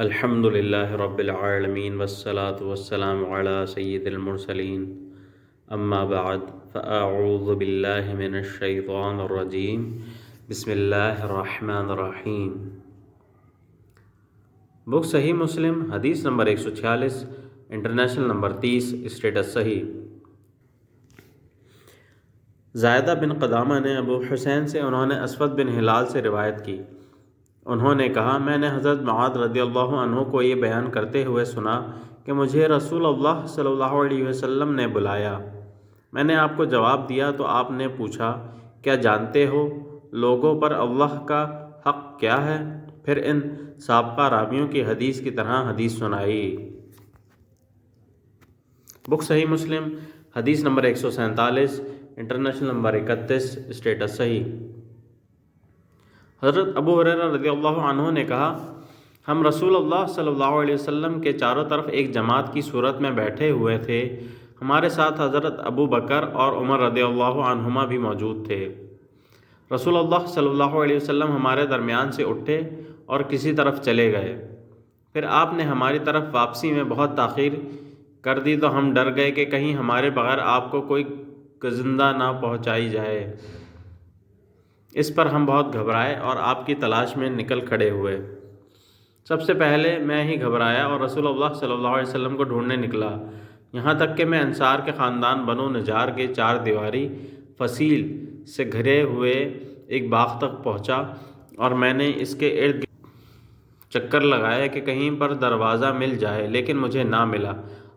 الحمد للہ رب العالمین والصلاة والسلام علی سید المرسلین اما بعد فاعوذ باللہ من الشیطان الرجیم بسم اللہ الرحمن الرحیم۔ بک صحیح مسلم حدیث نمبر 146، انٹرنیشنل نمبر 30، اسٹیٹس صحیح۔ زائدہ بن قدامہ نے ابو حسین سے انہوں نے اسود بن ہلال سے روایت کی، انہوں نے کہا میں نے حضرت معاذ رضی اللہ عنہ کو یہ بیان کرتے ہوئے سنا کہ مجھے رسول اللہ صلی اللہ علیہ وسلم نے بلایا۔ میں نے آپ کو جواب دیا تو آپ نے پوچھا کیا جانتے ہو لوگوں پر اللہ کا حق کیا ہے؟ پھر ان سابقہ راویوں کی حدیث کی طرح حدیث سنائی۔ بک صحیح مسلم حدیث نمبر 147، انٹرنیشنل نمبر 31، اسٹیٹس صحیح۔ حضرت ابو ہریرہ رضی اللہ عنہ نے کہا ہم رسول اللہ صلی اللہ علیہ وسلم کے چاروں طرف ایک جماعت کی صورت میں بیٹھے ہوئے تھے، ہمارے ساتھ حضرت ابو بکر اور عمر رضی اللہ عنہما بھی موجود تھے۔ رسول اللہ صلی اللہ علیہ وسلم ہمارے درمیان سے اٹھے اور کسی طرف چلے گئے، پھر آپ نے ہماری طرف واپسی میں بہت تاخیر کر دی تو ہم ڈر گئے کہ کہیں ہمارے بغیر آپ کو کوئی گزندہ نہ پہنچائی جائے۔ اس پر ہم بہت گھبرائے اور آپ کی تلاش میں نکل کھڑے ہوئے۔ سب سے پہلے میں ہی گھبرایا اور رسول اللہ صلی اللہ علیہ وسلم کو ڈھونڈنے نکلا، یہاں تک کہ میں انصار کے خاندان بنو نجار کے 4 دیواری فصیل سے گھرے ہوئے ایک باغ تک پہنچا اور میں نے اس کے ارد گرد چکر لگایا کہ کہیں پر دروازہ مل جائے، لیکن مجھے نہ ملا۔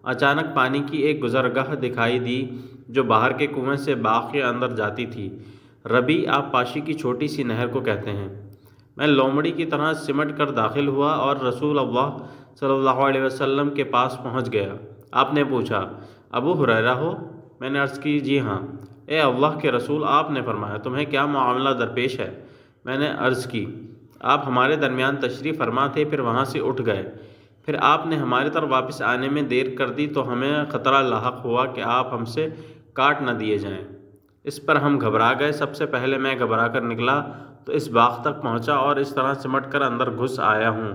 اچانک پانی کی ایک گزرگاہ دکھائی دی جو باہر کے کنویں سے باغ کے اندر جاتی تھی، ربی آب پاشی کی چھوٹی سی نہر کو کہتے ہیں۔ میں لومڑی کی طرح سمٹ کر داخل ہوا اور رسول اللہ صلی اللہ علیہ وسلم کے پاس پہنچ گیا۔ آپ نے پوچھا ابو ہریرہ ہو؟ میں نے عرض کی جی ہاں۔ اے اللہ کے رسول، آپ نے فرمایا تمہیں کیا معاملہ درپیش ہے؟ میں نے عرض کی آپ ہمارے درمیان تشریف فرما تھے، پھر وہاں سے اٹھ گئے، پھر آپ نے ہماری طرف واپس آنے میں دیر کر دی تو ہمیں خطرہ لاحق ہوا کہ آپ ہم سے کاٹ نہ دیے جائیں۔ اس پر ہم گھبرا گئے۔ سب سے پہلے میں گھبرا کر نکلا تو اس باغ تک پہنچا اور اس طرح سمٹ کر اندر گھس آیا ہوں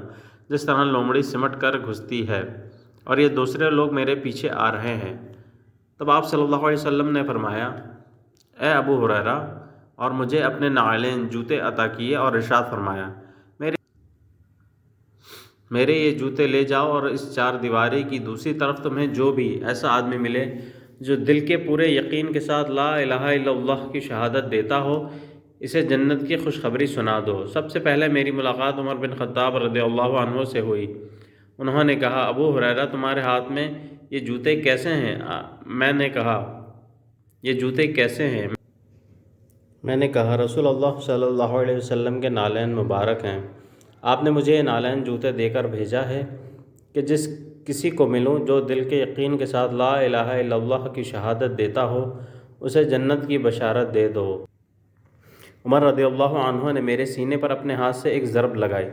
جس طرح لومڑی سمٹ کر گھستی ہے، اور یہ دوسرے لوگ میرے پیچھے آ رہے ہیں۔ تب آپ صلی اللہ علیہ وسلم نے فرمایا اے ابو ہریرہ، اور مجھے اپنے نعلین جوتے عطا کیے اور ارشاد فرمایا میرے یہ جوتے لے جاؤ، اور اس 4 دیواری کی دوسری طرف تمہیں جو بھی ایسا آدمی ملے جو دل کے پورے یقین کے ساتھ لا الہ الا اللہ کی شہادت دیتا ہو، اسے جنت کی خوشخبری سنا دو۔ سب سے پہلے میری ملاقات عمر بن خطاب رضی اللہ عنہ سے ہوئی۔ انہوں نے کہا ابو ہریرہ تمہارے ہاتھ میں یہ جوتے کیسے ہیں؟ میں نے کہا یہ جوتے کیسے ہیں؟ میں نے کہا رسول اللہ صلی اللہ علیہ وسلم کے نعلین مبارک ہیں، آپ نے مجھے یہ نعلین جوتے دے کر بھیجا ہے کہ جس کسی کو ملوں جو دل کے یقین کے ساتھ لا الہ الا اللہ کی شہادت دیتا ہو، اسے جنت کی بشارت دے دو۔ عمر رضی اللہ عنہ نے میرے سینے پر اپنے ہاتھ سے ایک ضرب لگائی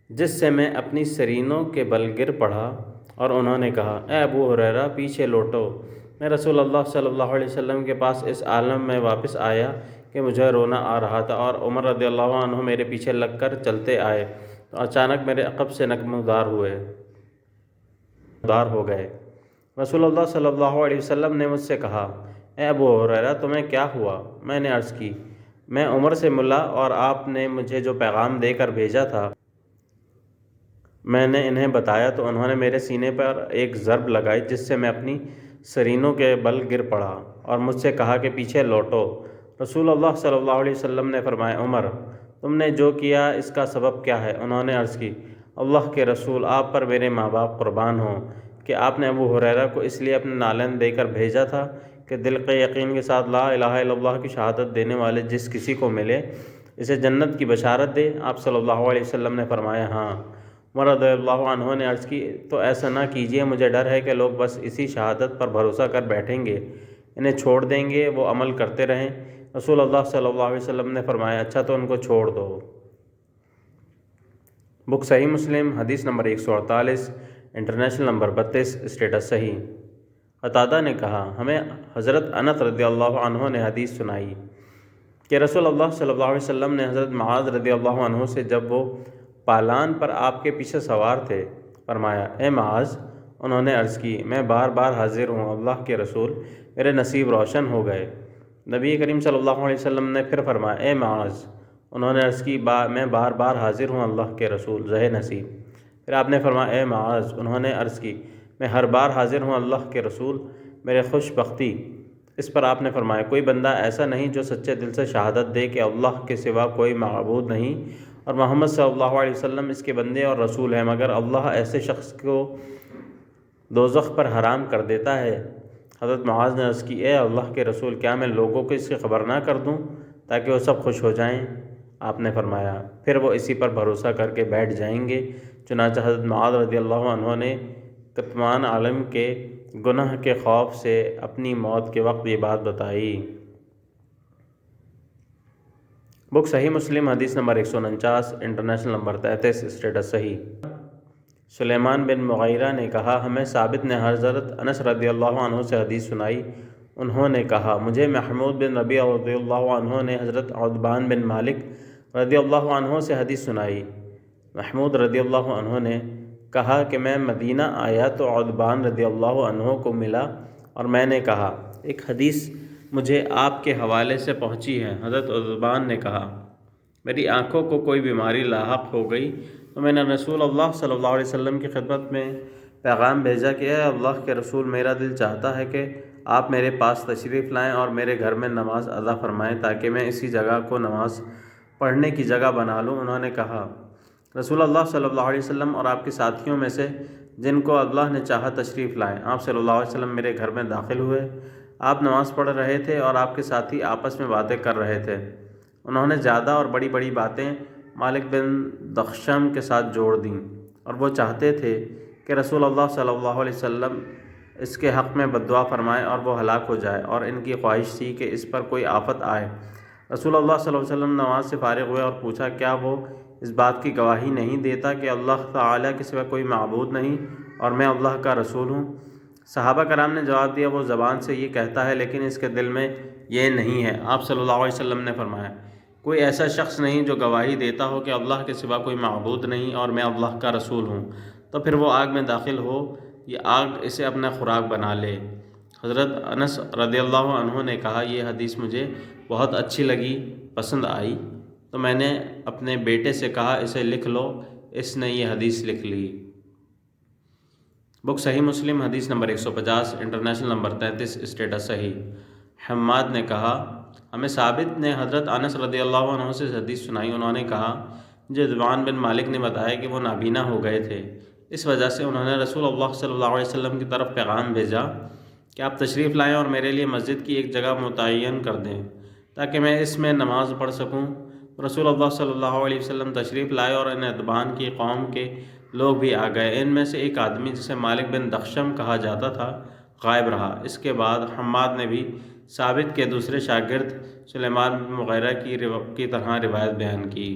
جس سے میں اپنی سرینوں کے بل گر پڑا، اور انہوں نے کہا اے ابو ہریرہ پیچھے لوٹو۔ میں رسول اللہ صلی اللہ علیہ وسلم کے پاس اس عالم میں واپس آیا کہ مجھے رونا آ رہا تھا، اور عمر رضی اللہ عنہ میرے پیچھے لگ کر چلتے آئے تو اچانک میرے عقب سے نمودار ہو گئے۔ رسول اللہ صلی اللہ علیہ وسلم نے مجھ سے کہا اے ابو ہریرہ تمہیں کیا ہوا؟ میں نے عرض کی میں عمر سے ملا اور آپ نے مجھے جو پیغام دے کر بھیجا تھا میں نے انہیں بتایا تو انہوں نے میرے سینے پر ایک ضرب لگائی جس سے میں اپنی سرینوں کے بل گر پڑا اور مجھ سے کہا کہ پیچھے لوٹو۔ رسول اللہ صلی اللہ علیہ وسلم نے فرمایا عمر تم نے جو کیا اس کا سبب کیا ہے؟ انہوں نے عرض کی اللہ کے رسول آپ پر میرے ماں باپ قربان ہوں کہ آپ نے ابو ہریرہ کو اس لیے اپنے نعلین دے کر بھیجا تھا کہ دل کے یقین کے ساتھ لا الہ الا اللہ کی شہادت دینے والے جس کسی کو ملے اسے جنت کی بشارت دے۔ آپ صلی اللہ علیہ وسلم نے فرمایا ہاں۔ عمر رضی اللہ عنہ نے عرض کی تو ایسا نہ کیجیے، مجھے ڈر ہے کہ لوگ بس اسی شہادت پر بھروسہ کر بیٹھیں گے، انہیں چھوڑ دیں گے، وہ عمل کرتے رہیں۔ رسول اللہ صلی اللہ علیہ وسلم نے فرمایا اچھا تو ان کو چھوڑ دو۔ بک صحیح مسلم حدیث نمبر 148، انٹرنیشنل نمبر 32، اسٹیٹس صحیح۔ قتادہ نے کہا ہمیں حضرت انس رضی اللہ عنہ نے حدیث سنائی کہ رسول اللہ صلی اللہ علیہ وسلم نے حضرت معاذ رضی اللہ عنہ سے جب وہ پالان پر آپ کے پیچھے سوار تھے۔ فرمایا اے معاذ، انہوں نے عرض کی میں بار بار حاضر ہوں اللہ کے رسول، میرے نصیب روشن ہو گئے۔ نبی کریم صلی اللہ علیہ وسلم نے پھر فرمایا اے معاذ، انہوں نے عرض کی میں بار بار حاضر ہوں اللہ کے رسول، زہ نصیب۔ پھر آپ نے فرمایا اے معاذ، انہوں نے عرض کی میں ہر بار حاضر ہوں اللہ کے رسول، میرے خوش بختی۔ اس پر آپ نے فرمایا کوئی بندہ ایسا نہیں جو سچے دل سے شہادت دے کہ اللہ کے سوا کوئی معبود نہیں اور محمد صلی اللہ علیہ وسلم اس کے بندے اور رسول ہیں، مگر اللہ ایسے شخص کو دوزخ پر حرام کر دیتا ہے۔ حضرت معاذ نے عرض کی اے اللہ کے رسول، کیا میں لوگوں کو اس کی خبر نہ کر دوں تاکہ وہ سب خوش ہو جائیں؟ آپ نے فرمایا پھر وہ اسی پر بھروسہ کر کے بیٹھ جائیں گے۔ چنانچہ حضرت معاذ رضی اللہ عنہ نے کتمان عالم کے گناہ کے خوف سے اپنی موت کے وقت یہ بات بتائی۔ بک صحیح مسلم حدیث نمبر 149، انٹرنیشنل نمبر 33، اسٹیٹس صحیح۔ سلیمان بن مغیرہ نے کہا ہمیں ثابت نے حضرت انس رضی اللہ عنہ سے حدیث سنائی، انہوں نے کہا مجھے محمود بن ربیع رضی اللہ عنہ نے حضرت عتبان بن مالک رضی اللہ عنہ سے حدیث سنائی۔ محمود رضی اللہ عنہ نے کہا کہ میں مدینہ آیا تو عتبان رضی اللہ عنہ کو ملا اور میں نے کہا ایک حدیث مجھے آپ کے حوالے سے پہنچی ہے۔ حضرت عتبان نے کہا میری آنکھوں کو کوئی بیماری لاحق ہو گئی تو میں نے رسول اللہ صلی اللہ علیہ وسلم کی خدمت میں پیغام بھیجا کہ اے اللہ کے رسول، میرا دل چاہتا ہے کہ آپ میرے پاس تشریف لائیں اور میرے گھر میں نماز ادا فرمائیں تاکہ میں اسی جگہ کو نماز پڑھنے کی جگہ بنا لوں۔ انہوں نے کہا رسول اللہ صلی اللہ علیہ وسلم اور آپ کے ساتھیوں میں سے جن کو اللہ نے چاہا تشریف لائیں۔ آپ صلی اللہ علیہ وسلم میرے گھر میں داخل ہوئے، آپ نماز پڑھ رہے تھے اور آپ کے ساتھی آپس میں باتیں کر رہے تھے۔ انہوں نے زیادہ اور بڑی بڑی باتیں مالک بن دخشم کے ساتھ جوڑ دیں اور وہ چاہتے تھے کہ رسول اللہ صلی اللہ علیہ وسلم اس کے حق میں بد دعا فرمائیں اور وہ ہلاک ہو جائے، اور ان کی خواہش تھی کہ اس پر کوئی آفت آئے۔ رسول اللہ صلی اللہ علیہ وسلم نماز سے فارغ ہوئے اور پوچھا کیا وہ اس بات کی گواہی نہیں دیتا کہ اللہ تعالیٰ کے سوا کوئی معبود نہیں اور میں اللہ کا رسول ہوں؟ صحابہ کرام نے جواب دیا وہ زبان سے یہ کہتا ہے لیکن اس کے دل میں یہ نہیں ہے۔ آپ صلی اللہ علیہ وسلم نے فرمایا کوئی ایسا شخص نہیں جو گواہی دیتا ہو کہ اللہ کے سوا کوئی معبود نہیں اور میں اللہ کا رسول ہوں، تو پھر وہ آگ میں داخل ہو، یہ آگ اسے اپنا خوراک بنا لے۔ حضرت انس رضی اللہ عنہ نے کہا یہ حدیث مجھے بہت اچھی لگی، پسند آئی، تو میں نے اپنے بیٹے سے کہا اسے لکھ لو، اس نے یہ حدیث لکھ لی۔ بک صحیح مسلم حدیث نمبر 150، انٹرنیشنل نمبر 33، اسٹیٹس صحیح۔ حماد نے کہا ہمیں ثابت نے حضرت انس رضی اللہ عنہ سے حدیث سنائی، انہوں نے کہا مجھے عتبان بن مالک نے بتایا کہ وہ نابینا ہو گئے تھے، اس وجہ سے انہوں نے رسول اللہ صلی اللہ علیہ وسلم کی طرف پیغام بھیجا کہ آپ تشریف لائیں اور میرے لیے مسجد کی ایک جگہ متعین کر دیں تاکہ میں اس میں نماز پڑھ سکوں۔ رسول اللہ صلی اللہ علیہ وسلم تشریف لائے اور ان عتبان کی قوم کے لوگ بھی آ گئے۔ ان میں سے ایک آدمی جسے مالک بن دخشم کہا جاتا تھا غائب رہا۔ اس کے بعد حماد نے بھی ثابت کے دوسرے شاگرد سلیمان بن مغیرہ کی طرح روایت بیان کی۔